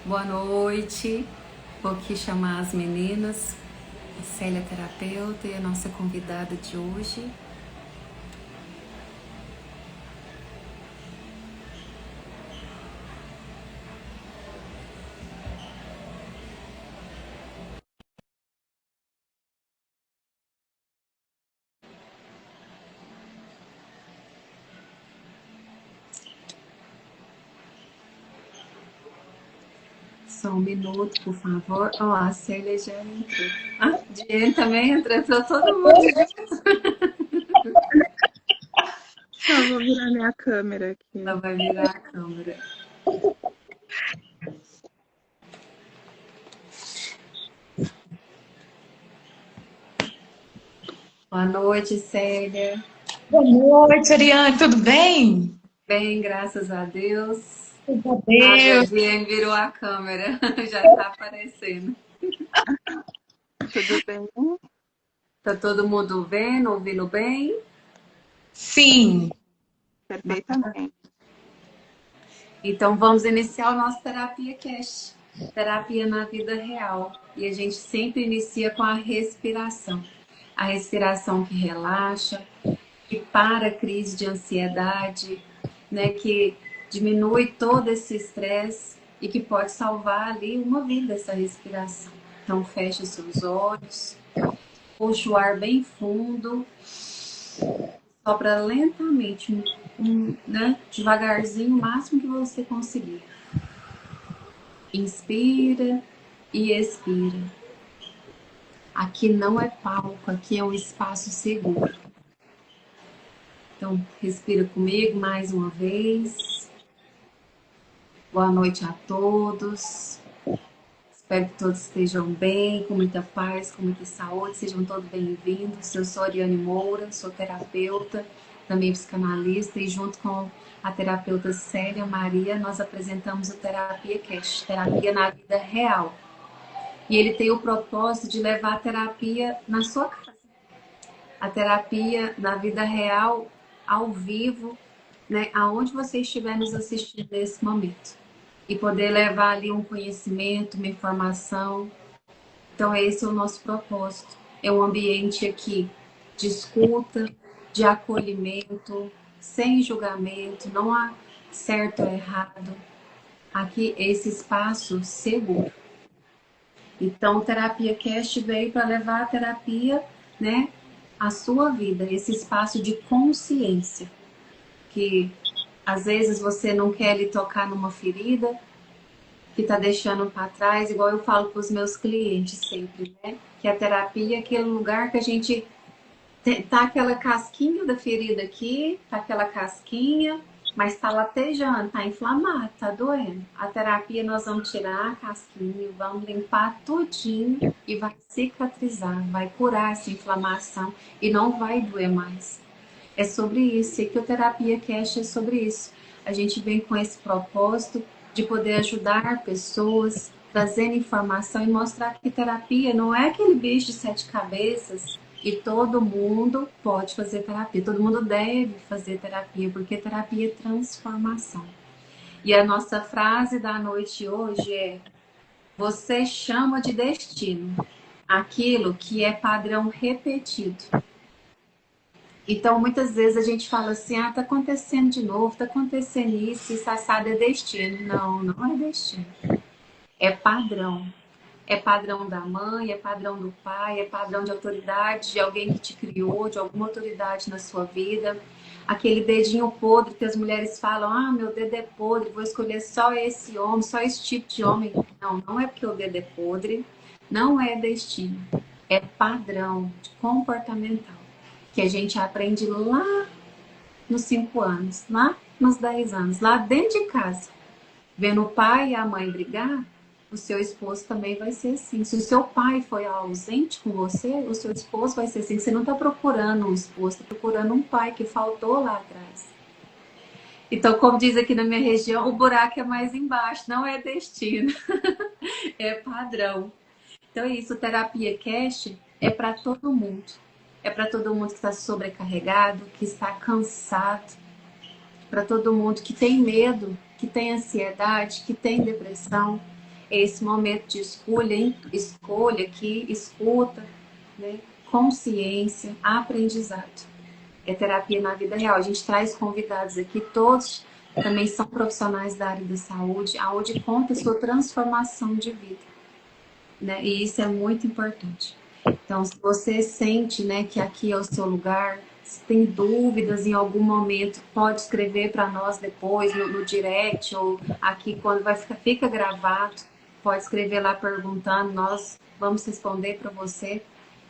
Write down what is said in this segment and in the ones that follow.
Boa noite. Vou aqui chamar as meninas, a Célia terapeuta e a nossa convidada de hoje. Só um minuto, por favor. Ó, a Célia já entrou. Ah, Diane também entrou todo mundo junto. Eu vou virar minha câmera Ela aqui. vai virar a câmera. Boa noite, Célia. Boa noite, Ariane, tudo bem? Bem, graças a Deus. Graças a A Deus. Diane virou a câmera, já tá aparecendo. Tudo bem? Tá todo mundo vendo, ouvindo bem? Sim, Perfeitamente. Então vamos iniciar o nosso Terapia Cash, terapia na vida real. E a gente sempre inicia com a respiração. A respiração que relaxa, que para a crise de ansiedade, né, que diminui todo esse estresse e que pode salvar ali uma vida essa respiração. Então feche seus olhos, puxa o ar bem fundo, sopra lentamente, né, devagarzinho, o máximo que você conseguir. Inspira e expira. Aqui não é palco, aqui é um espaço seguro. Então, respira comigo mais uma vez. Boa noite a todos. Espero que todos estejam bem, com muita paz, com muita saúde. Sejam todos bem-vindos. Eu sou Ariane Moura, sou terapeuta, também psicanalista, e junto com a terapeuta Célia Maria, nós apresentamos o Terapia Cash, terapia na vida real. E ele tem o propósito de levar a terapia na sua casa. A terapia na vida real, ao vivo, né, aonde você estiver nos assistindo nesse momento. E poder levar ali um conhecimento, uma informação. Então, esse é o nosso propósito. É um ambiente aqui de escuta, de acolhimento, sem julgamento, não há certo ou errado. Aqui, esse espaço seguro. Então, o Terapia Cast veio para levar a terapia, né, à sua vida, esse espaço de consciência, que às vezes você não quer lhe tocar numa ferida que está deixando para trás, igual eu falo para os meus clientes sempre, né, que a terapia é aquele lugar que a gente tá aquela casquinha da ferida aqui, tá aquela casquinha, mas tá latejando, tá inflamado, tá doendo. A terapia nós vamos tirar a casquinha, vamos limpar tudinho e vai cicatrizar, vai curar essa inflamação e não vai doer mais. É sobre isso, e que o Terapia Cash é sobre isso. A gente vem com esse propósito de poder ajudar pessoas, trazendo informação e mostrar que terapia não é aquele bicho de sete cabeças e todo mundo pode fazer terapia, todo mundo deve fazer terapia, porque terapia é transformação. E a nossa frase da noite hoje é: você chama de destino aquilo que é padrão repetido. Então, muitas vezes a gente fala assim, tá acontecendo de novo, tá acontecendo isso assado é destino. Não, não é destino. É padrão. É padrão da mãe, é padrão do pai, é padrão de autoridade, de alguém que te criou, de alguma autoridade na sua vida. Aquele dedinho podre que as mulheres falam, meu dedo é podre, vou escolher só esse homem, só esse tipo de homem. Não, não é porque o dedo é podre, não é destino. É padrão comportamental que a gente aprende lá nos 5 anos, lá nos 10 anos, lá dentro de casa. Vendo o pai e a mãe brigar, o seu esposo também vai ser assim. Se o seu pai foi ausente com você, o seu esposo vai ser assim. Você não está procurando um esposo, está procurando um pai que faltou lá atrás. Então, como diz aqui na minha região, o buraco é mais embaixo, não é destino, é padrão. Então é isso, terapia cash é para todo mundo. É para todo mundo que está sobrecarregado, que está cansado, para todo mundo que tem medo, que tem ansiedade, que tem depressão. esse momento de escolha que escuta, né? Consciência, aprendizado. É terapia na vida real. A gente traz convidados aqui, todos também são profissionais da área da saúde, aonde conta a sua transformação de vida, né? E isso é muito importante. Então, se você sente, né, que aqui é o seu lugar, se tem dúvidas em algum momento, pode escrever para nós depois no direct ou aqui quando fica gravado, pode escrever lá perguntando, nós vamos responder para você.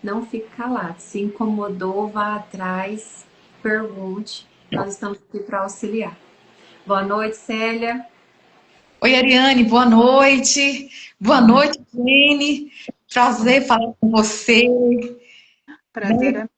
Não fique calado. Se incomodou, vá atrás, pergunte. Nós estamos aqui para auxiliar. Boa noite, Célia. Oi, Ariane, boa noite. Boa noite, Jenny. Prazer falar com você. Prazer é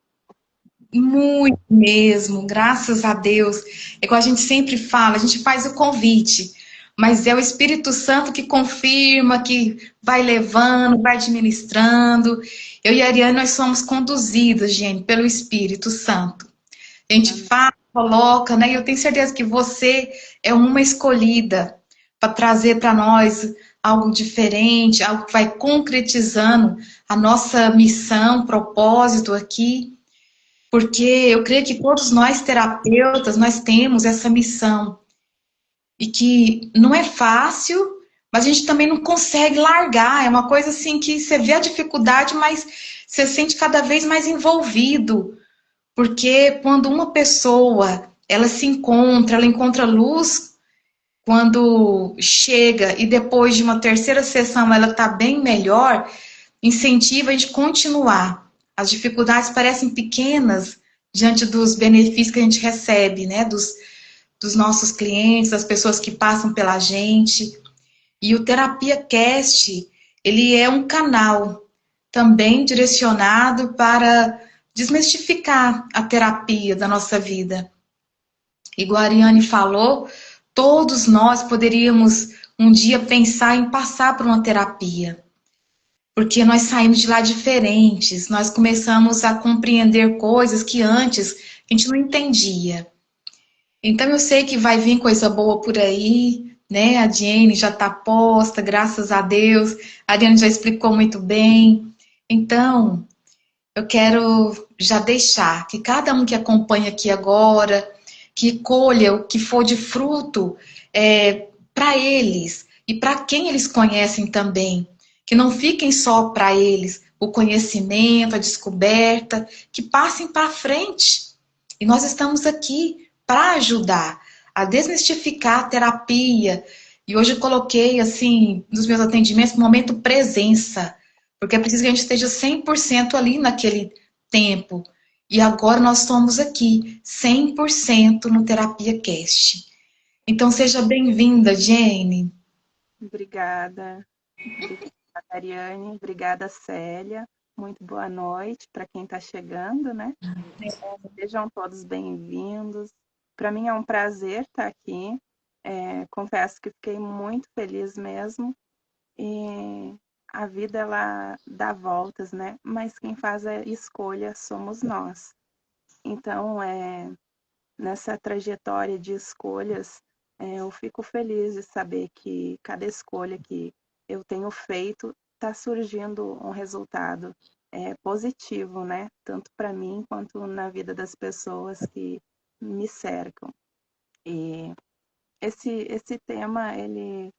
Muito mesmo, graças a Deus. É como a gente sempre fala, a gente faz o convite, mas é o Espírito Santo que confirma, que vai levando, vai administrando. Eu e a Ariane, nós somos conduzidos, gente, pelo Espírito Santo. A gente fala, coloca, né? E eu tenho certeza que você é uma escolhida para trazer para nós algo diferente, algo que vai concretizando a nossa missão, propósito aqui. Porque eu creio que todos nós terapeutas, nós temos essa missão e que não é fácil, mas a gente também não consegue largar. É uma coisa assim que você vê a dificuldade, mas você sente cada vez mais envolvido, porque quando uma pessoa ela se encontra, ela encontra luz quando chega e depois de uma terceira sessão ela está bem melhor, incentiva a gente continuar. As dificuldades parecem pequenas diante dos benefícios que a gente recebe, né? Dos nossos clientes, das pessoas que passam pela gente. E o Terapia Cast, ele é um canal também direcionado para desmistificar a terapia da nossa vida. Igual a Ariane falou, todos nós poderíamos um dia pensar em passar por uma terapia. Porque nós saímos de lá diferentes, nós começamos a compreender coisas que antes a gente não entendia. Então eu sei que vai vir coisa boa por aí, né? A Jenny já está posta, graças a Deus. A Ariane já explicou muito bem. Então, eu quero já deixar que cada um que acompanha aqui agora, que colha o que for de fruto para eles e para quem eles conhecem também. Que não fiquem só para eles o conhecimento, a descoberta, que passem para frente. E nós estamos aqui para ajudar a desmistificar a terapia. E hoje eu coloquei, assim, nos meus atendimentos, momento presença. Porque é preciso que a gente esteja 100% ali naquele tempo. E agora nós estamos aqui, 100% no Terapia Cast. Então seja bem-vinda, Jenny. Obrigada. Obrigada, Ariane. Obrigada, Célia. Muito boa noite para quem está chegando, né? Sejam todos bem-vindos. Para mim é um prazer estar aqui. Confesso que fiquei muito feliz mesmo. E a vida, ela dá voltas, né? Mas quem faz a escolha somos nós. Então, nessa trajetória de escolhas, eu fico feliz de saber que cada escolha que eu tenho feito está surgindo um resultado positivo, né? Tanto para mim quanto na vida das pessoas que me cercam. E esse tema, ele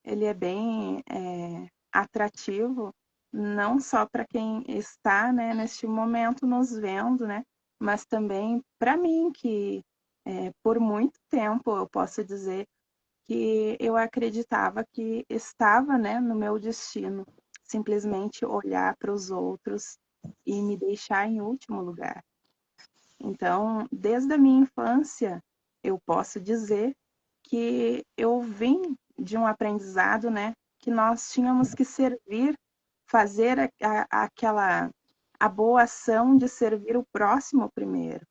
é bem atrativo, não só para quem está, né, neste momento nos vendo, né? Mas também para mim, que por muito tempo eu posso dizer que eu acreditava que estava, né, no meu destino, simplesmente olhar para os outros e me deixar em último lugar. Então, desde a minha infância, eu posso dizer que eu vim de um aprendizado, né, que nós tínhamos que servir, fazer a boa ação de servir o próximo primeiro.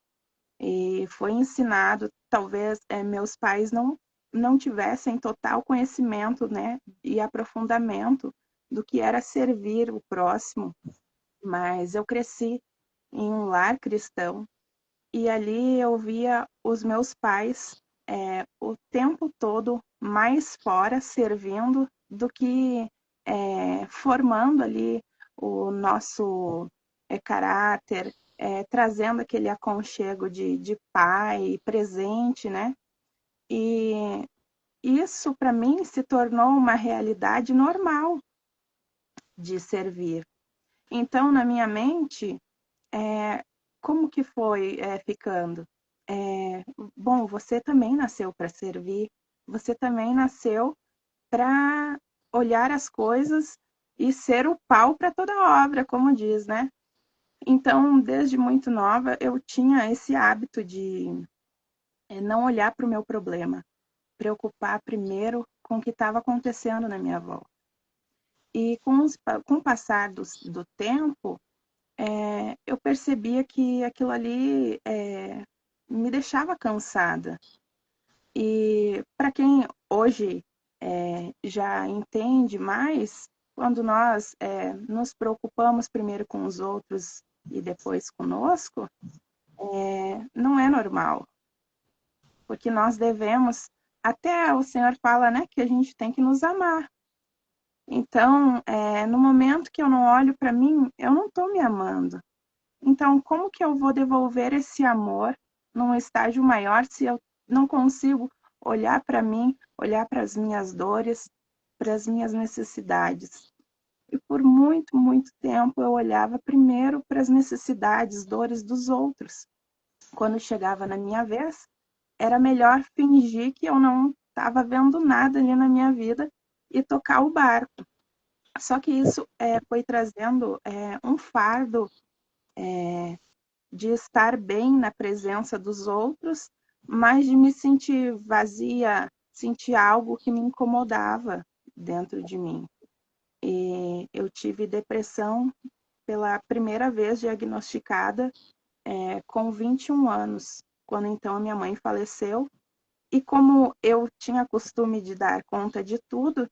E foi ensinado, talvez meus pais não tivessem total conhecimento, né, e aprofundamento do que era servir o próximo, mas eu cresci em um lar cristão e ali eu via os meus pais o tempo todo mais fora servindo do que formando ali o nosso caráter, trazendo aquele aconchego de pai presente, né? E isso, para mim, se tornou uma realidade normal de servir. Então, na minha mente, como que foi ficando? Bom, você também nasceu para servir, você também nasceu para olhar as coisas e ser o pau para toda obra, como diz, né? Então, desde muito nova, eu tinha esse hábito de não olhar para o meu problema, preocupar primeiro com o que estava acontecendo na minha volta. E com o passar do tempo, eu percebia que aquilo ali me deixava cansada. E para quem hoje já entende mais, quando nós nos preocupamos primeiro com os outros e depois conosco, não é normal. Porque nós devemos, até o Senhor fala, né, que a gente tem que nos amar. Então, no momento que eu não olho para mim, eu não estou me amando. Então, como que eu vou devolver esse amor num estágio maior se eu não consigo olhar para mim, olhar para as minhas dores, para as minhas necessidades? E por muito, muito tempo eu olhava primeiro para as necessidades, dores dos outros. Quando chegava na minha vez, era melhor fingir que eu não estava vendo nada ali na minha vida e tocar o barco. Só que isso foi trazendo um fardo de estar bem na presença dos outros, mas de me sentir vazia, sentir algo que me incomodava dentro de mim. E eu tive depressão pela primeira vez diagnosticada com 21 anos, quando então a minha mãe faleceu. E como eu tinha costume de dar conta de tudo,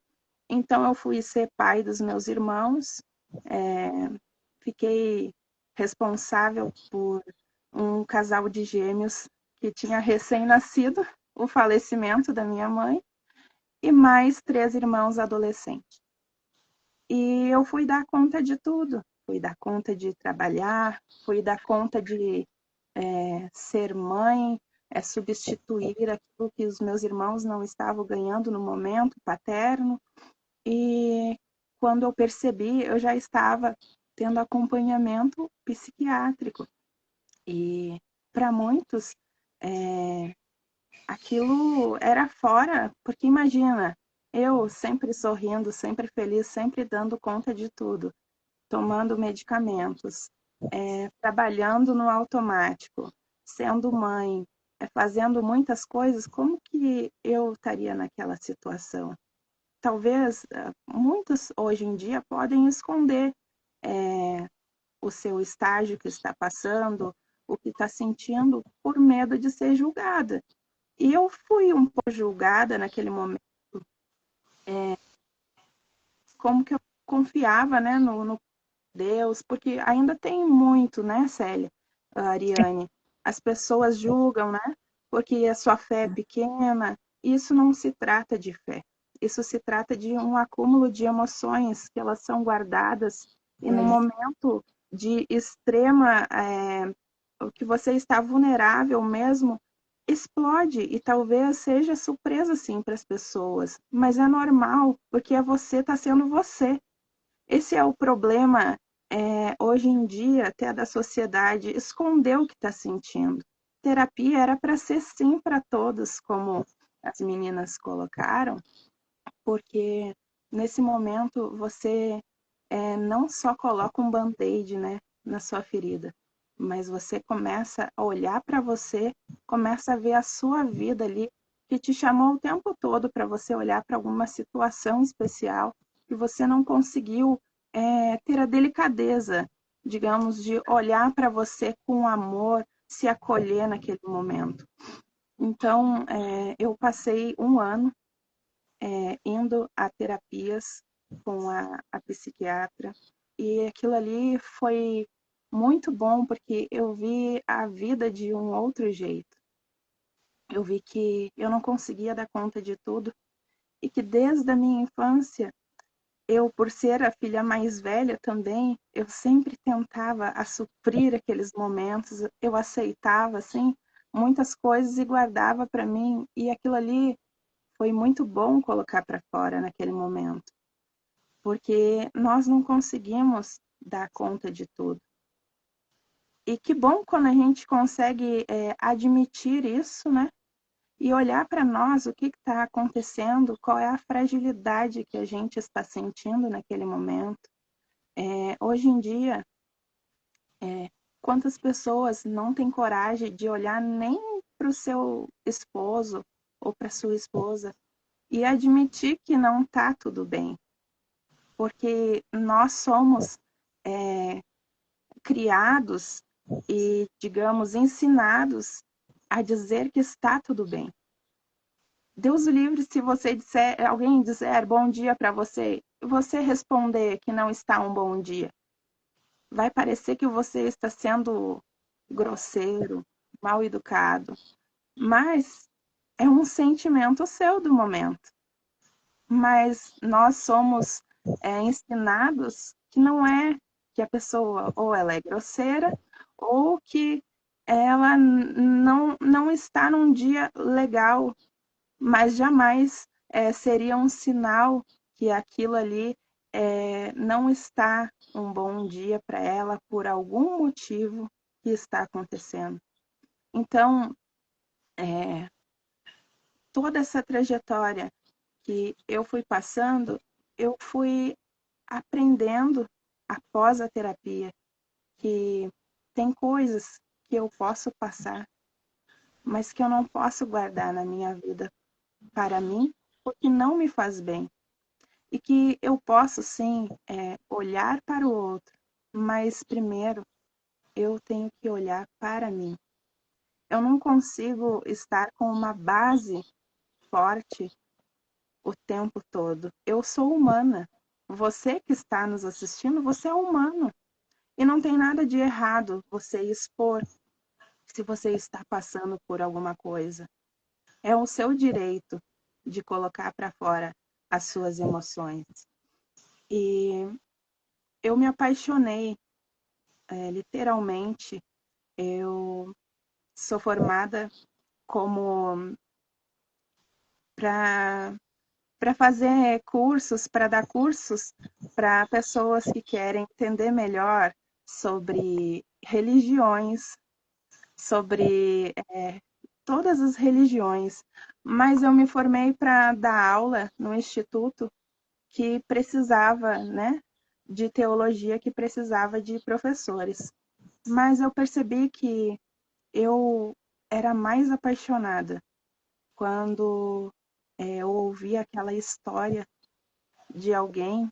então eu fui ser pai dos meus irmãos, fiquei responsável por um casal de gêmeos que tinha recém-nascido, o falecimento da minha mãe, e mais 3 irmãos adolescentes. E eu fui dar conta de tudo, fui dar conta de trabalhar, fui dar conta de ser mãe, substituir aquilo que os meus irmãos não estavam ganhando no momento, paterno. E quando eu percebi, eu já estava tendo acompanhamento psiquiátrico. E para muitos, aquilo era fora, porque imagina, eu sempre sorrindo, sempre feliz, sempre dando conta de tudo, tomando medicamentos, trabalhando no automático, sendo mãe, fazendo muitas coisas, como que eu estaria naquela situação? Talvez muitos hoje em dia podem esconder o seu estágio que está passando, o que está sentindo, por medo de ser julgada. E eu fui um pouco julgada naquele momento, como que eu confiava, né, no Deus, porque ainda tem muito, né, Célia, Ariane? As pessoas julgam, né, porque a sua fé é pequena. Isso não se trata de fé. Isso se trata de um acúmulo de emoções que elas são guardadas e no momento de extrema, o que você está vulnerável mesmo, explode e talvez seja surpresa sim para as pessoas, mas é normal, porque é você está sendo você. Esse é o problema hoje em dia, até da sociedade, esconder o que está sentindo. Terapia era para ser sim para todos, como as meninas colocaram, porque nesse momento você não só coloca um band-aid, né, na sua ferida, mas você começa a olhar para você, começa a ver a sua vida ali, que te chamou o tempo todo para você olhar para alguma situação especial que você não conseguiu ter a delicadeza, digamos, de olhar para você com amor, se acolher naquele momento. Então, eu passei um ano indo a terapias com a psiquiatra, e aquilo ali foi muito bom, porque eu vi a vida de um outro jeito. Eu vi que eu não conseguia dar conta de tudo, e que desde a minha infância eu, por ser a filha mais velha também, eu sempre tentava suprir aqueles momentos, eu aceitava, assim, muitas coisas e guardava para mim, e aquilo ali foi muito bom colocar para fora naquele momento, porque nós não conseguimos dar conta de tudo. E que bom quando a gente consegue admitir isso, né? E olhar para nós o que está acontecendo, qual é a fragilidade que a gente está sentindo naquele momento. Hoje em dia, quantas pessoas não têm coragem de olhar nem para o seu esposo ou para sua esposa e admitir que não está tudo bem, porque nós somos criados e, digamos, ensinados a dizer que está tudo bem. Deus o livre se você disser, alguém dizer bom dia para você, você responder que não está um bom dia. Vai parecer que você está sendo grosseiro, mal educado, mas é um sentimento seu do momento. Mas nós somos ensinados que não é, que a pessoa ou ela é grosseira ou que ela não está num dia legal, mas jamais seria um sinal que aquilo ali não está um bom dia para ela por algum motivo que está acontecendo. Então, toda essa trajetória que eu fui passando, eu fui aprendendo após a terapia que tem coisas que eu posso passar, mas que eu não posso guardar na minha vida para mim, porque não me faz bem. E que eu posso, sim, olhar para o outro, mas primeiro eu tenho que olhar para mim. Eu não consigo estar com uma base forte o tempo todo. Eu sou humana. Você que está nos assistindo, você é humano. E não tem nada de errado você expor se você está passando por alguma coisa. É o seu direito de colocar para fora as suas emoções. E eu me apaixonei, literalmente. Eu sou formada como para fazer cursos, para dar cursos para pessoas que querem entender melhor sobre religiões, sobre todas as religiões. Mas eu me formei para dar aula no instituto que precisava, né, de teologia, que precisava de professores. Mas eu percebi que eu era mais apaixonada quando eu ouvi aquela história de alguém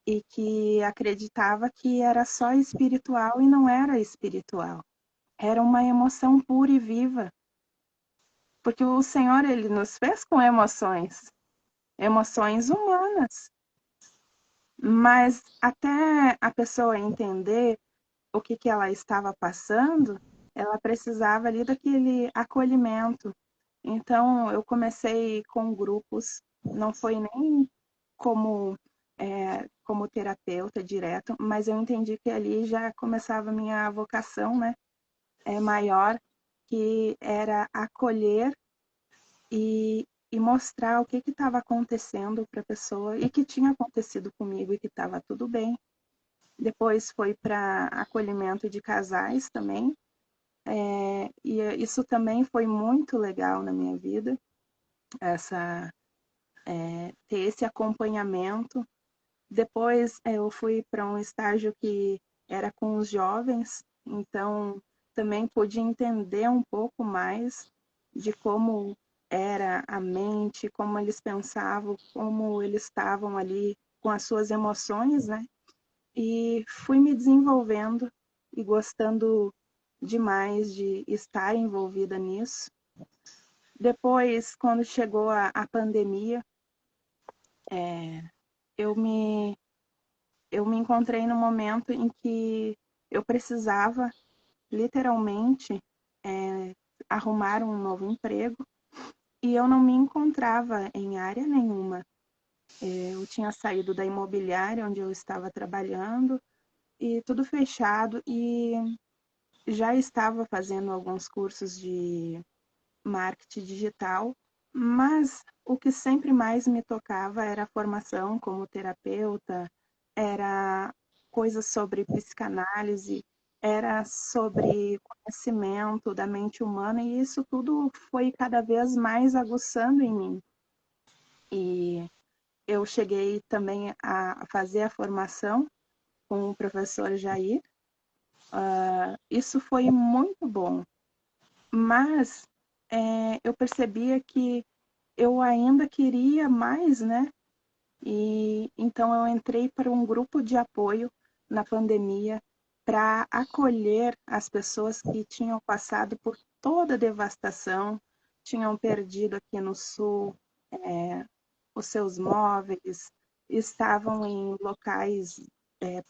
e que acreditava que era só espiritual e não era espiritual. Era uma emoção pura e viva, porque o Senhor, ele nos fez com emoções, emoções humanas. Mas até a pessoa entender o que ela estava passando, ela precisava ali daquele acolhimento. Então, eu comecei com grupos, não foi nem como, como terapeuta direto, mas eu entendi que ali já começava a minha vocação, né, maior, que era acolher e mostrar o que estava acontecendo para a pessoa e que tinha acontecido comigo e que estava tudo bem. Depois foi para acolhimento de casais também, e isso também foi muito legal na minha vida, ter esse acompanhamento. Depois eu fui para um estágio que era com os jovens, então também pude entender um pouco mais de como era a mente, como eles pensavam, como eles estavam ali com as suas emoções, né? E fui me desenvolvendo e gostando demais de estar envolvida nisso. Depois, quando chegou a pandemia, eu me, eu me encontrei no momento em que eu precisava, literalmente, arrumar um novo emprego e eu não me encontrava em área nenhuma. Eu tinha saído da imobiliária onde eu estava trabalhando e tudo fechado e já estava fazendo alguns cursos de marketing digital, mas o que sempre mais me tocava era a formação como terapeuta, era coisas sobre psicanálise, era sobre conhecimento da mente humana, e isso tudo foi cada vez mais aguçando em mim. E eu cheguei também a fazer a formação com o professor Jair. Isso foi muito bom, mas eu percebia que eu ainda queria mais, né? E então eu entrei para um grupo de apoio na pandemia para acolher as pessoas que tinham passado por toda a devastação, tinham perdido aqui no sul os seus móveis, estavam em locais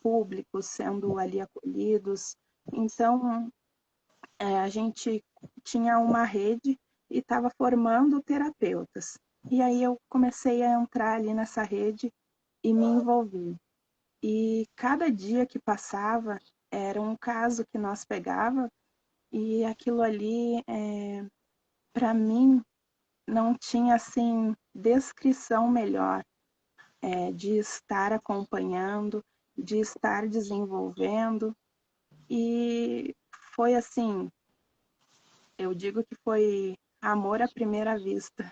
públicos sendo ali acolhidos. Então a gente tinha uma rede e estava formando terapeutas. E aí eu comecei a entrar ali nessa rede e me envolvi. E cada dia que passava era um caso que nós pegava e aquilo ali, para mim, não tinha assim descrição melhor de estar acompanhando, de estar desenvolvendo. E foi assim, eu digo que foi amor à primeira vista.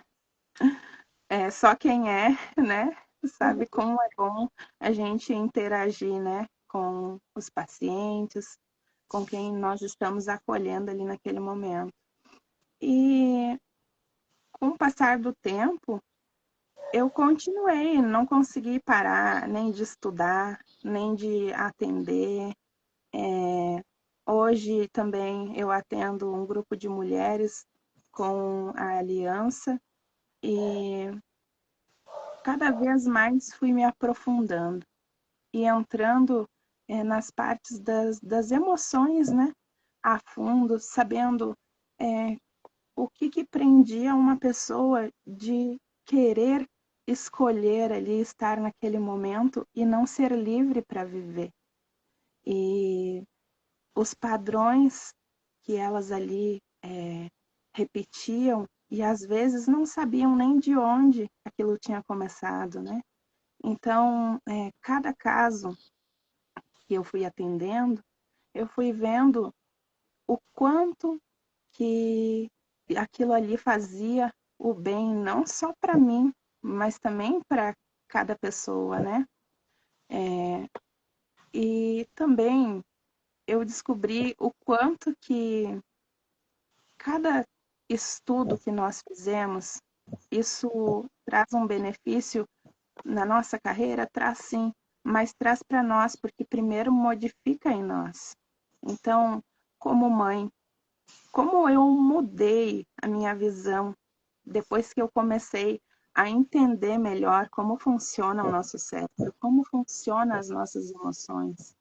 Só quem é, né, sabe como é bom a gente interagir, né, com os pacientes, com quem nós estamos acolhendo ali naquele momento. E com o passar do tempo, eu continuei, não consegui parar nem de estudar, nem de atender. Hoje também eu atendo um grupo de mulheres com a Aliança e cada vez mais fui me aprofundando e entrando nas partes das emoções, né? A fundo, sabendo o que prendia uma pessoa de querer escolher ali estar naquele momento e não ser livre para viver. E os padrões que elas ali repetiam e às vezes não sabiam nem de onde aquilo tinha começado, né? Então, cada caso que eu fui atendendo, eu fui vendo o quanto que aquilo ali fazia o bem, não só para mim, mas também para cada pessoa, né? E também eu descobri o quanto que cada estudo que nós fizemos, isso traz um benefício na nossa carreira, traz sim, mas traz para nós, porque primeiro modifica em nós. Então, como mãe, como eu mudei a minha visão depois que eu comecei a entender melhor como funciona o nosso cérebro, como funcionam as nossas emoções.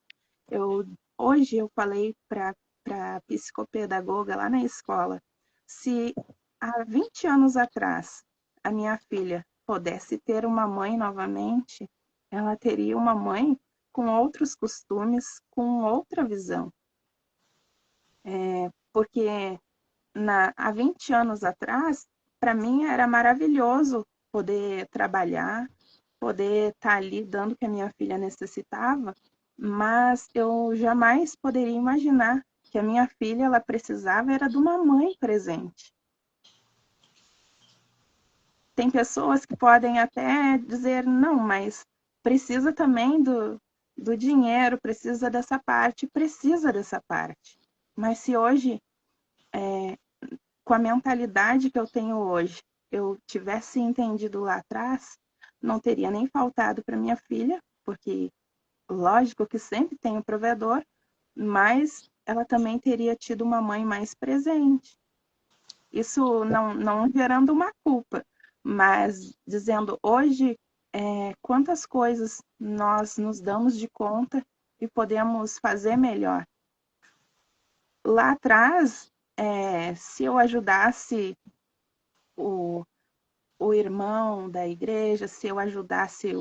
Hoje eu falei para a psicopedagoga lá na escola, se há 20 anos atrás a minha filha pudesse ter uma mãe novamente, ela teria uma mãe com outros costumes, com outra visão. Porque há 20 anos atrás, para mim era maravilhoso poder trabalhar, poder estar ali dando o que a minha filha necessitava, mas eu jamais poderia imaginar que a minha filha ela precisava era de uma mãe presente. Tem pessoas que podem até dizer, não, mas precisa também do dinheiro, precisa dessa parte. Mas se hoje, com a mentalidade que eu tenho hoje, eu tivesse entendido lá atrás, não teria nem faltado para minha filha, porque lógico que sempre tem o provedor, mas ela também teria tido uma mãe mais presente. Isso não gerando uma culpa, mas dizendo hoje quantas coisas nós nos damos de conta e podemos fazer melhor. Lá atrás, se eu ajudasse o irmão da igreja, se eu ajudasse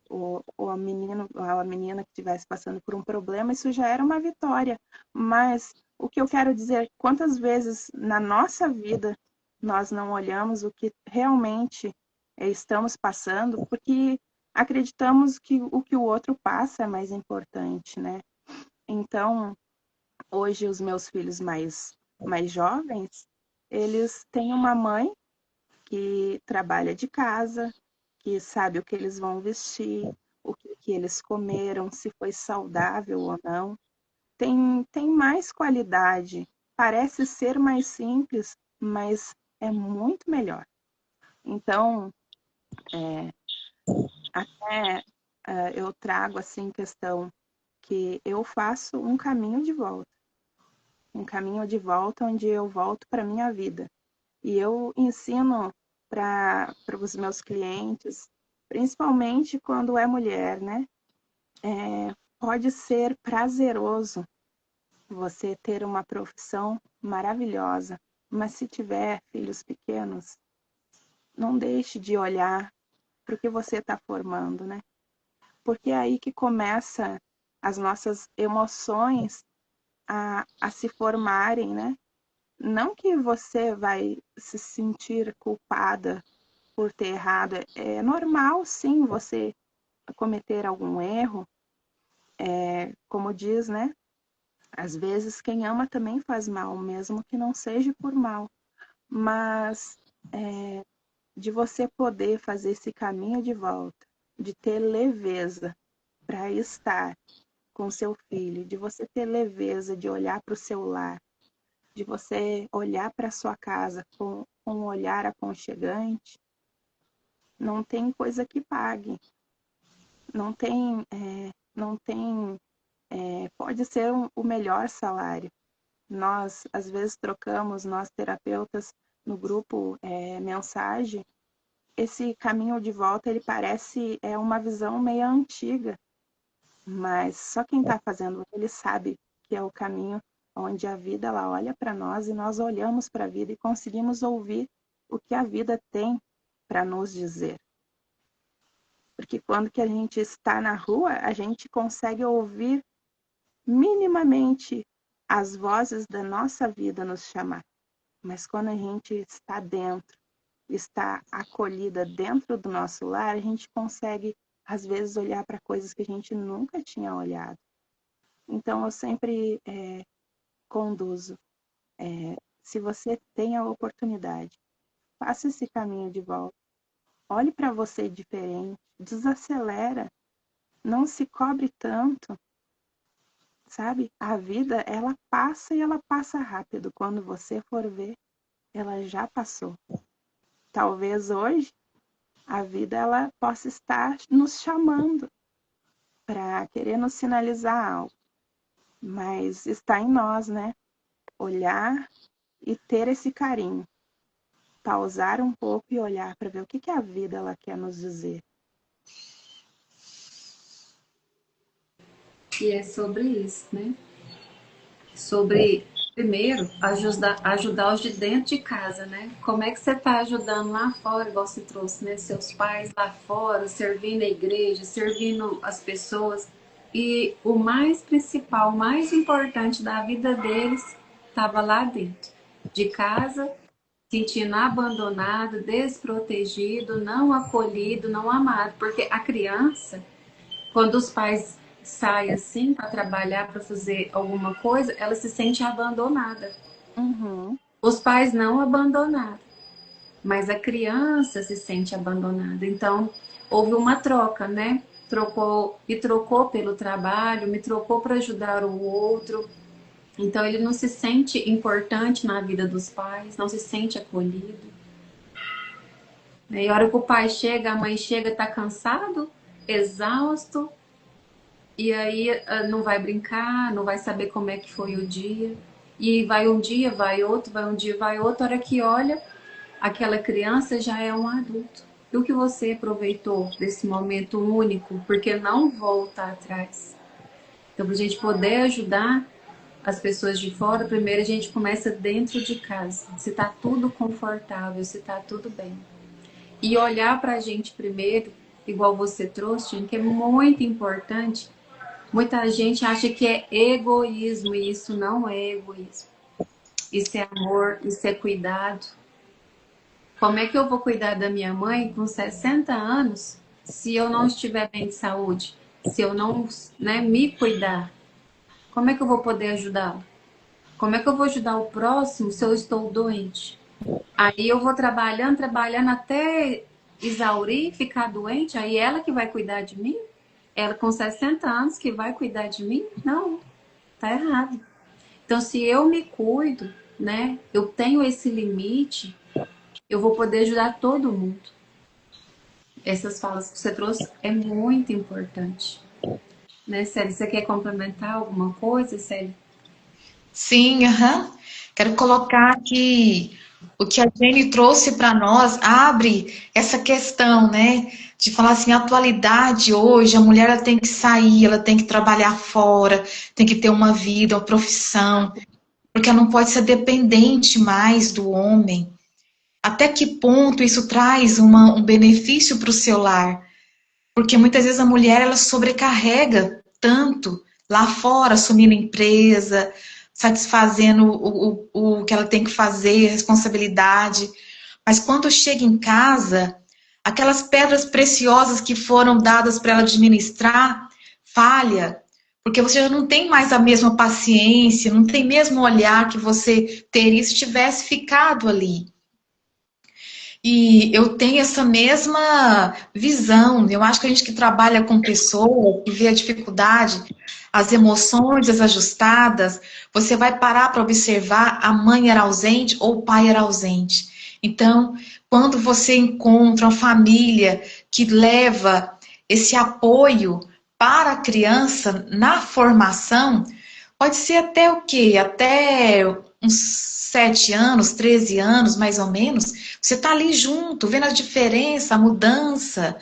o menino, a menina que estivesse passando por um problema, isso já era uma vitória. Mas o que eu quero dizer, quantas vezes na nossa vida nós não olhamos o que realmente estamos passando, porque acreditamos que o que o outro passa é mais importante, né? Então, hoje os meus filhos mais jovens, eles têm uma mãe que trabalha de casa, que sabe o que eles vão vestir, o que eles comeram, se foi saudável ou não. Tem mais qualidade. Parece ser mais simples, mas é muito melhor. Então, até eu trago assim questão que eu faço um caminho de volta. Um caminho de volta onde eu volto para a minha vida. E eu ensino para os meus clientes, principalmente quando é mulher, né? Pode ser prazeroso você ter uma profissão maravilhosa, mas se tiver filhos pequenos, não deixe de olhar para o que você está formando, né? Porque é aí que começa as nossas emoções a se formarem, né? Não que você vai se sentir culpada por ter errado. É normal, sim, você cometer algum erro. Como diz, né? Às vezes quem ama também faz mal, mesmo que não seja por mal. Mas de você poder fazer esse caminho de volta, de ter leveza para estar com seu filho, de você ter leveza de olhar para o seu lar, de você olhar para sua casa com um olhar aconchegante, não tem coisa que pague. Não tem, não tem, pode ser o melhor salário. Nós, às vezes, trocamos, nós terapeutas, no grupo mensagem, esse caminho de volta, ele parece uma visão meio antiga, mas só quem está fazendo ele sabe que é o caminho onde a vida ela olha para nós e nós olhamos para a vida e conseguimos ouvir o que a vida tem para nos dizer. Porque quando que a gente está na rua, a gente consegue ouvir minimamente as vozes da nossa vida nos chamar. Mas quando a gente está dentro, está acolhida dentro do nosso lar, a gente consegue, às vezes, olhar para coisas que a gente nunca tinha olhado. Então, eu sempre conduzo. Se você tem a oportunidade, faça esse caminho de volta. Olhe para você diferente, desacelera, não se cobre tanto, sabe? A vida, ela passa e ela passa rápido. Quando você for ver, ela já passou. Talvez hoje a vida ela possa estar nos chamando para querer nos sinalizar algo, mas está em nós, né? Olhar e ter esse carinho, pausar um pouco e olhar para ver o que a vida ela quer nos dizer. E é sobre isso, né? Sobre, primeiro, ajudar os de dentro de casa, né? Como é que você está ajudando lá fora, igual você trouxe, né? Seus pais lá fora, servindo a igreja, servindo as pessoas. E o mais principal, o mais importante da vida deles estava lá dentro, de casa, sentindo abandonado, desprotegido, não acolhido, não amado. Porque a criança, quando os pais saem assim para trabalhar, para fazer alguma coisa, ela se sente abandonada. Uhum. Os pais não abandonaram, mas a criança se sente abandonada. Então, houve uma troca, né? Me trocou pelo trabalho, me trocou para ajudar o outro. Então, ele não se sente importante na vida dos pais, não se sente acolhido. E a hora que o pai chega, a mãe chega, tá cansado, exausto, e aí não vai brincar, não vai saber como é que foi o dia. E vai um dia, vai outro, vai um dia, vai outro. A hora que olha, aquela criança já é um adulto. E o que você aproveitou desse momento único? Porque não volta atrás. Então, para a gente poder ajudar as pessoas de fora, primeiro a gente começa dentro de casa. Se está tudo confortável, se está tudo bem. E olhar para a gente primeiro, igual você trouxe, que é muito importante. Muita gente acha que é egoísmo, e isso não é egoísmo. Isso é amor, isso é cuidado. Como é que eu vou cuidar da minha mãe com 60 anos se eu não estiver bem de saúde? Se eu não, né, me cuidar? Como é que eu vou poder ajudá-la? Como é que eu vou ajudar o próximo se eu estou doente? Aí eu vou trabalhando, trabalhando até exaurir, ficar doente, aí ela que vai cuidar de mim? Ela com 60 anos que vai cuidar de mim? Não, tá errado. Então, se eu me cuido, né, eu tenho esse limite, eu vou poder ajudar todo mundo. Essas falas que você trouxe é muito importante. Né, Célia? Você quer complementar alguma coisa, Célia? Sim, aham. Quero colocar que o que a Jenny trouxe para nós abre essa questão, né? De falar assim, a atualidade hoje, a mulher ela tem que sair, ela tem que trabalhar fora, tem que ter uma vida, uma profissão, porque ela não pode ser dependente mais do homem. Até que ponto isso traz um benefício para o seu lar? Porque muitas vezes a mulher ela sobrecarrega tanto lá fora, assumindo empresa, satisfazendo o que ela tem que fazer, responsabilidade. Mas quando chega em casa, aquelas pedras preciosas que foram dadas para ela administrar, falha. Porque você já não tem mais a mesma paciência, não tem mesmo olhar que você teria se tivesse ficado ali. E eu tenho essa mesma visão. Eu acho que a gente que trabalha com pessoas, que vê a dificuldade, as emoções desajustadas, você vai parar para observar a mãe era ausente ou o pai era ausente. Então, quando você encontra uma família que leva esse apoio para a criança na formação, pode ser até o quê? Até uns 7 anos, 13 anos, mais ou menos, você está ali junto, vendo a diferença, a mudança,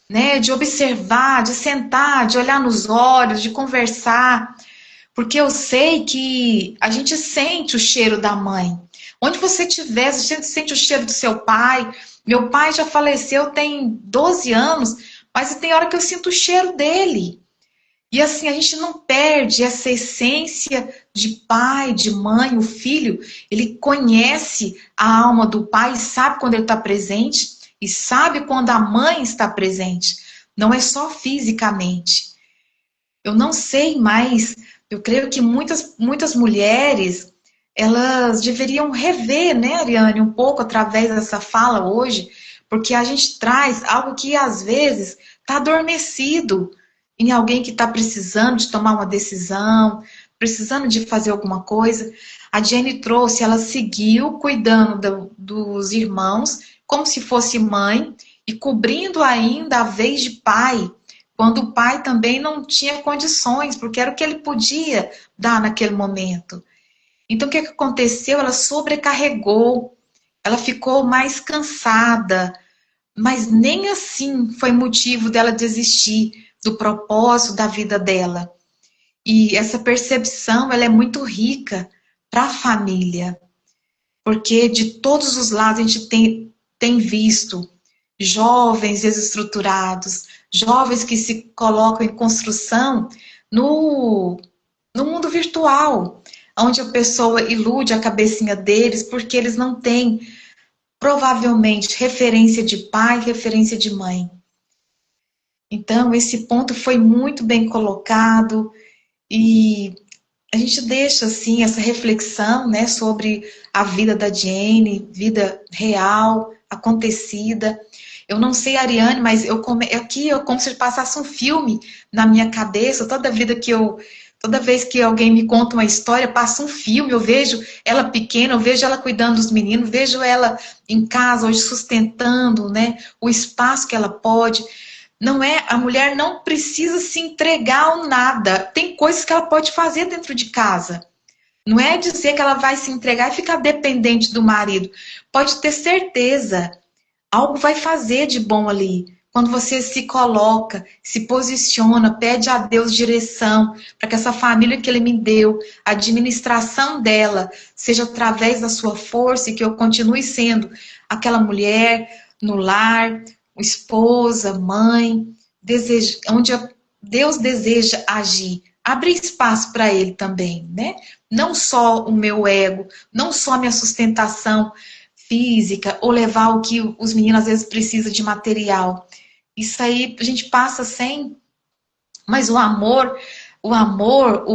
né? De observar, de sentar, de olhar nos olhos, de conversar. Porque eu sei que a gente sente o cheiro da mãe. Onde você estiver, você sente o cheiro do seu pai. Meu pai já faleceu tem 12 anos, mas tem hora que eu sinto o cheiro dele. E assim, a gente não perde essa essência de pai, de mãe, o filho, ele conhece a alma do pai, sabe quando ele está presente e sabe quando a mãe está presente. Não é só fisicamente. Eu não sei, mas eu creio que muitas mulheres, elas deveriam rever, né, Ariane, um pouco através dessa fala hoje, porque a gente traz algo que às vezes está adormecido em alguém que está precisando de tomar uma decisão, precisando de fazer alguma coisa. A Jenny trouxe, ela seguiu cuidando dos irmãos, como se fosse mãe, e cobrindo ainda a vez de pai, quando o pai também não tinha condições, porque era o que ele podia dar naquele momento. Então, o que aconteceu? Ela sobrecarregou, ela ficou mais cansada, mas nem assim foi motivo dela desistir do propósito da vida dela. E essa percepção, ela é muito rica para a família, porque de todos os lados a gente tem visto jovens desestruturados, jovens que se colocam em construção no mundo virtual, onde a pessoa ilude a cabecinha deles, porque eles não têm, provavelmente, referência de pai, referência de mãe. Então, esse ponto foi muito bem colocado e a gente deixa, assim, essa reflexão, né, sobre a vida da Jane, vida real, acontecida. Eu não sei, Ariane, mas aqui eu como se passasse um filme na minha cabeça, toda vez que alguém me conta uma história, passa um filme, eu vejo ela pequena, eu vejo ela cuidando dos meninos, vejo ela em casa, hoje sustentando, né, o espaço que ela pode. Não é, a mulher não precisa se entregar ao nada. Tem coisas que ela pode fazer dentro de casa. Não é dizer que ela vai se entregar e ficar dependente do marido. Pode ter certeza, algo vai fazer de bom ali. Quando você se coloca, se posiciona, pede a Deus direção para que essa família que Ele me deu, a administração dela, seja através da sua força e que eu continue sendo aquela mulher, no lar, esposa, mãe, onde Deus deseja agir. Abre espaço para Ele também, né? Não só o meu ego, não só a minha sustentação física, ou levar o que os meninos às vezes precisam de material. Isso aí a gente passa sem, mas o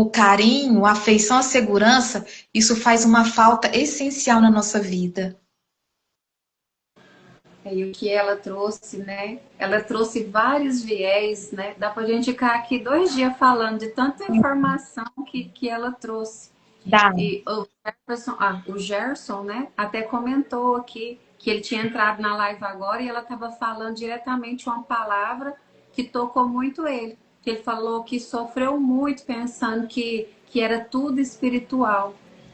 carinho, a afeição, a segurança, isso faz uma falta essencial na nossa vida. E o que ela trouxe, né? Ela trouxe vários viés, né? Dá pra gente ficar aqui 2 dias falando de tanta informação que ela trouxe. Dá. E o Gerson, né? Até comentou aqui que ele tinha entrado na live agora e ela estava falando diretamente uma palavra que tocou muito ele. Ele falou que sofreu muito pensando que era tudo espiritual.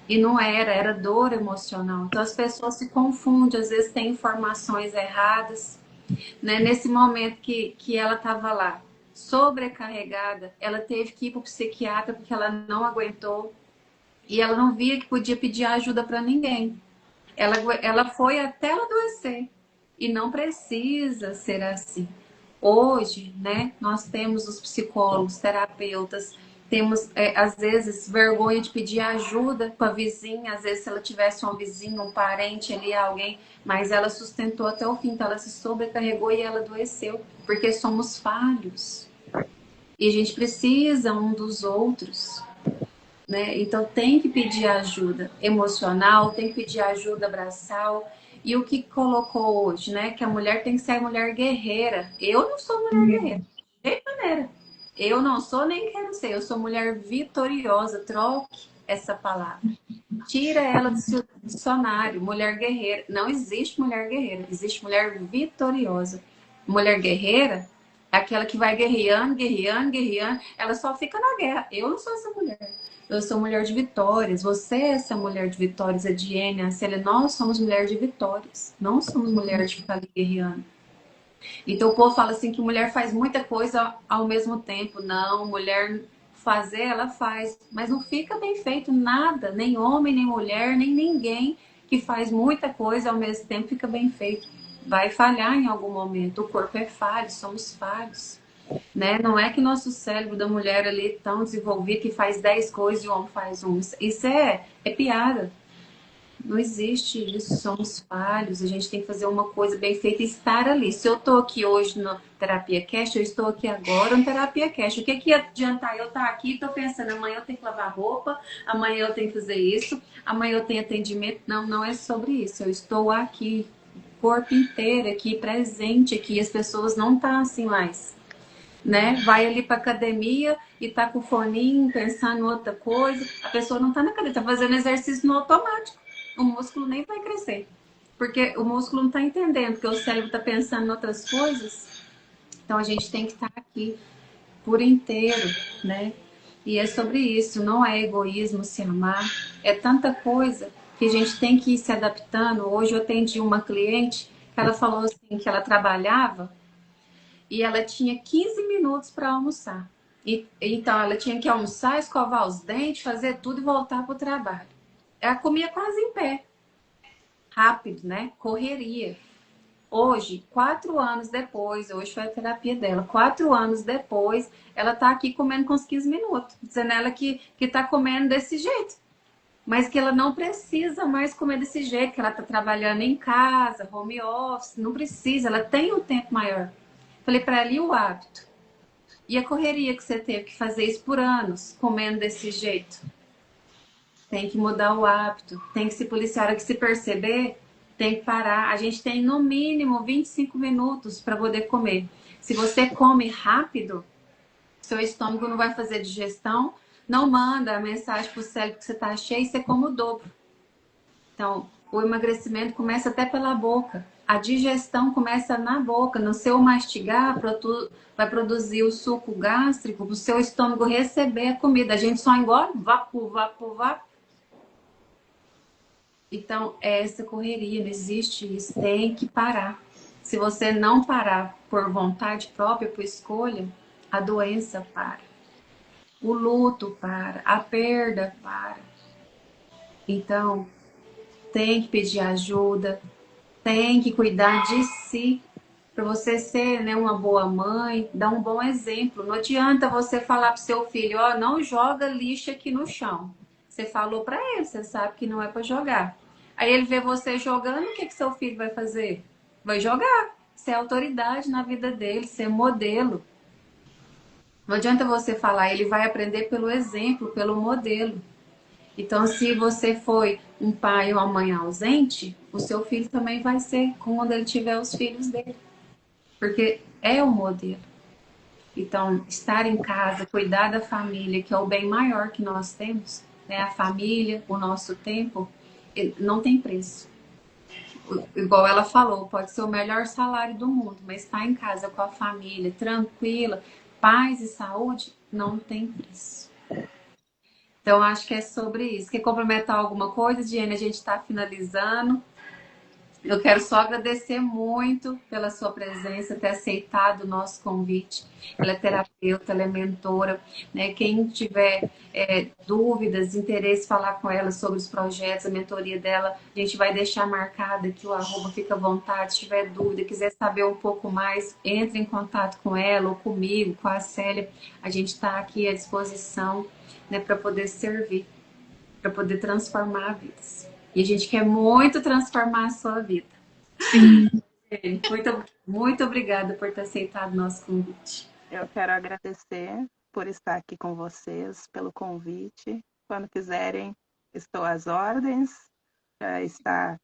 E não era, era dor emocional. Então as pessoas se confundem, às vezes tem informações erradas. Né? Nesse momento que ela estava lá, sobrecarregada, ela teve que ir para o psiquiatra porque ela não aguentou. E ela não via que podia pedir ajuda para ninguém. Ela foi até ela adoecer. E não precisa ser assim. Hoje, né, nós temos os psicólogos, terapeutas, temos, às vezes, vergonha de pedir ajuda para a vizinha, às vezes, se ela tivesse um vizinho, um parente ali, alguém, mas ela sustentou até o fim, então ela se sobrecarregou e ela adoeceu, porque somos falhos. E a gente precisa um dos outros. Né? Então tem que pedir ajuda emocional, tem que pedir ajuda abraçal. E o que colocou hoje, né? Que a mulher tem que ser mulher guerreira. Eu não sou mulher guerreira, de jeito maneira. Eu não sou nem quero ser. Eu sou mulher vitoriosa. Troque essa palavra. Tira ela do seu dicionário. Mulher guerreira. Não existe mulher guerreira. Existe mulher vitoriosa. Mulher guerreira é aquela que vai guerreando, guerreando, guerreando. Ela só fica na guerra. Eu não sou essa mulher. Eu sou mulher de vitórias. Você é essa mulher de vitórias, a Diene, a Célia. Nós somos mulher de vitórias. Não somos mulher de ficar ali guerreando. Então o povo fala assim que mulher faz muita coisa ao mesmo tempo. Não, mulher fazer, ela faz. Mas não fica bem feito nada. Nem homem, nem mulher, nem ninguém que faz muita coisa ao mesmo tempo fica bem feito. Vai falhar em algum momento. O corpo é falho, somos falhos. Né? Não é que nosso cérebro da mulher ali é tão desenvolvido que faz 10 coisas e o homem faz um. Isso é piada. Não existe isso, somos falhos, a gente tem que fazer uma coisa bem feita e estar ali. Se eu estou aqui hoje no Terapia Cast, eu estou aqui agora no Terapia Cast. O que ia adiantar eu estar aqui e estou pensando, amanhã eu tenho que lavar roupa, amanhã eu tenho que fazer isso, amanhã eu tenho atendimento. Não, não é sobre isso. Eu estou aqui, corpo inteiro aqui, presente aqui, as pessoas não estão assim mais. Né? Vai ali para academia e tá com o foninho, pensando em outra coisa. A pessoa não tá na academia, tá fazendo exercício no automático. O músculo nem vai crescer. Porque o músculo não tá entendendo, porque o cérebro tá pensando em outras coisas. Então a gente tem que estar aqui por inteiro, né? E é sobre isso, não é egoísmo se amar, é tanta coisa que a gente tem que ir se adaptando. Hoje eu atendi uma cliente que ela falou assim que ela trabalhava e ela tinha 15 minutos para almoçar. Então, ela tinha que almoçar, escovar os dentes, fazer tudo e voltar para o trabalho. Ela comia quase em pé. Rápido, né? Correria. Hoje, 4 anos depois, hoje foi a terapia dela, 4 anos depois, ela tá aqui comendo com uns 15 minutos. Dizendo ela que tá comendo desse jeito. Mas que ela não precisa mais comer desse jeito, que ela tá trabalhando em casa, home office, não precisa, ela tem um tempo maior. Falei para ela, e o hábito? E a correria que você teve que fazer isso por anos, comendo desse jeito? Tem que mudar o hábito, tem que se policiar. A hora que se perceber, tem que parar. A gente tem no mínimo 25 minutos para poder comer. Se você come rápido, seu estômago não vai fazer digestão, não manda a mensagem para o cérebro que você está cheio e você come o dobro. Então, o emagrecimento começa até pela boca. A digestão começa na boca. No seu mastigar, vai produzir o suco gástrico para o seu estômago receber a comida. A gente só engole, vapo, vapo, vapo. Então, é essa correria, não existe isso. Tem que parar. Se você não parar por vontade própria, por escolha, a doença para. O luto para. A perda para. Então, tem que pedir ajuda, tem que cuidar de si para você ser, né, uma boa mãe, dar um bom exemplo. Não adianta você falar para seu filho, ó, não joga lixo aqui no chão. Você falou para ele, você sabe que não é para jogar. Aí ele vê você jogando, o que que seu filho vai fazer? Vai jogar. Ser autoridade na vida dele, ser modelo. Não adianta você falar, ele vai aprender pelo exemplo, pelo modelo. Então, se você foi um pai ou uma mãe ausente, o seu filho também vai ser quando ele tiver os filhos dele. Porque é o modelo. Então, estar em casa, cuidar da família, que é o bem maior que nós temos, né? A família, o nosso tempo, não tem preço. Igual ela falou, pode ser o melhor salário do mundo, mas estar em casa com a família, tranquila, paz e saúde, não tem preço. Então, acho que é sobre isso. Quer complementar alguma coisa, Diane? A gente está finalizando. Eu quero só agradecer muito pela sua presença, ter aceitado o nosso convite. Ela é terapeuta, ela é mentora, né? Quem tiver dúvidas, interesse, falar com ela sobre os projetos, a mentoria dela, a gente vai deixar marcado aqui o arroba, fica à vontade. Se tiver dúvida, quiser saber um pouco mais, entre em contato com ela ou comigo, com a Célia. A gente está aqui à disposição, né, para poder servir, para poder transformar vidas. E a gente quer muito transformar a sua vida. Sim. Muito, muito obrigada por ter aceitado o nosso convite. Eu quero agradecer por estar aqui com vocês, pelo convite. Quando quiserem, estou às ordens, para estar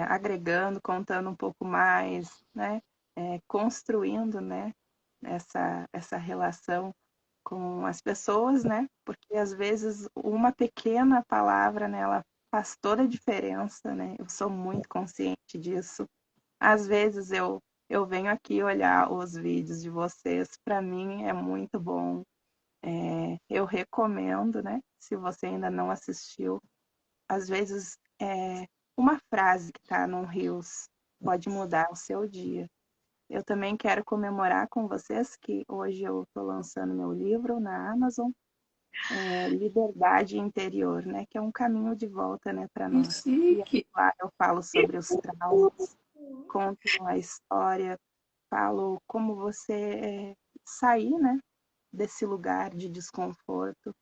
agregando, contando um pouco mais, né? Construindo, né? Essa relação com as pessoas, né? Porque às vezes uma pequena palavra, né, ela faz toda a diferença, né? Eu sou muito consciente disso. Às vezes eu venho aqui olhar os vídeos de vocês, para mim é muito bom. Eu recomendo, né? Se você ainda não assistiu, às vezes uma frase que está no Reels pode mudar o seu dia. Eu também quero comemorar com vocês que hoje eu estou lançando meu livro na Amazon, Liberdade Interior, né? Que é um caminho de volta, né, para Que nós. E chique. lá eu falo sobre os traumas, conto a história, falo como você sair, né, desse lugar de desconforto.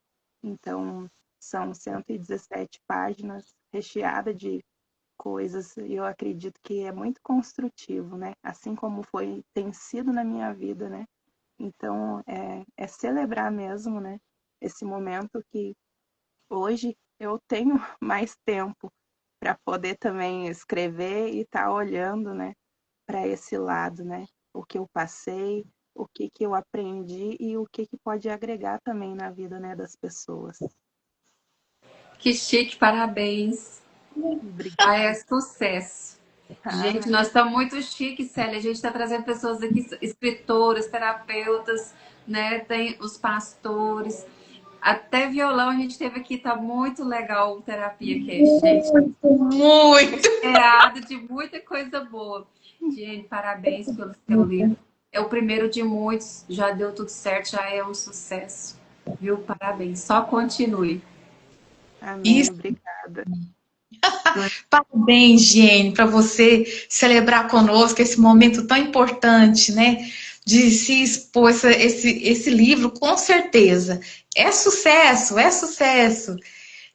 Então, são 117 páginas recheadas de coisas e eu acredito que é muito construtivo, né? Assim como tem sido na minha vida, né? Então, é celebrar mesmo, né? Esse momento que hoje eu tenho mais tempo para poder também escrever e estar olhando, né, para esse lado, né? O que eu passei, o que que eu aprendi e o que que pode agregar também na vida, né, das pessoas. Que chique, parabéns. Ah, é Obrigada. sucesso. Gente, Amém. nós estamos muito chiques, Célia. A gente está trazendo pessoas aqui, escritoras, terapeutas, né? Tem os pastores. Até violão a gente teve aqui, tá muito legal o Terapia Cast, gente. Muito. Esperado de muita coisa boa. Gente, parabéns pelo seu livro. É o primeiro de muitos, já deu tudo certo, já é um sucesso. Viu? Parabéns. Só continue. Amém. Isso. Obrigada. Parabéns, Jane, para você celebrar conosco esse momento tão importante, né? De se expor esse livro, com certeza. É sucesso, é sucesso.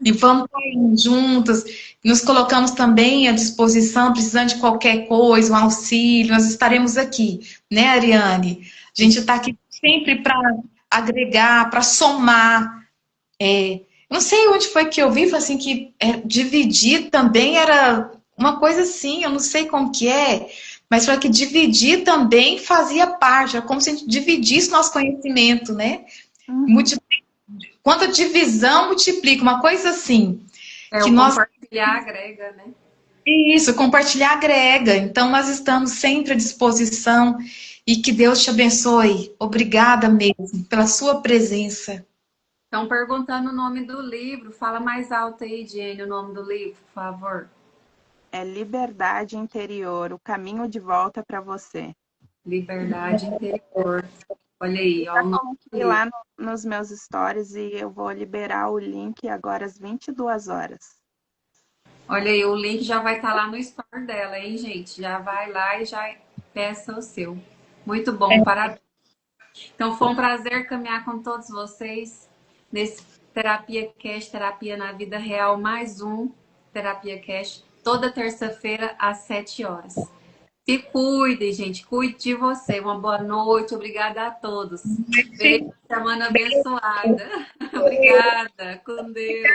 E vamos estar aí juntas, nos colocamos também à disposição, precisando de qualquer coisa, um auxílio, nós estaremos aqui, né, Ariane? A gente está aqui sempre para agregar, para somar. Não sei onde foi que eu vi, assim, que dividir também era uma coisa assim, eu não sei como que é, mas para que dividir também fazia parte, é como se a gente dividisse nosso conhecimento, né? Uhum. Quando a divisão multiplica, uma coisa assim, É, que o nós compartilhar agrega, né? isso, compartilhar agrega. Então, nós estamos sempre à disposição e que Deus te abençoe. Obrigada mesmo pela sua presença. Estão perguntando o nome do livro. Fala mais alto aí, Jenny, o nome do livro, por favor. É Liberdade Interior, o caminho de volta para você. Liberdade Interior. Olha aí, ó, Já o nome do coloquei livro. lá nos meus stories e eu vou liberar o link agora às 22 horas. Olha aí, o link já vai estar lá no store dela, hein, gente? Já vai lá e já peça o seu. Muito bom, parabéns. Então, foi um prazer caminhar com todos vocês nesse Terapia Cash, Terapia na Vida Real, mais um Terapia Cash, toda terça-feira às 7 horas. Se cuide, gente, cuide de você. Uma boa noite, obrigada a todos. Beijo, semana abençoada. Obrigada, com Deus.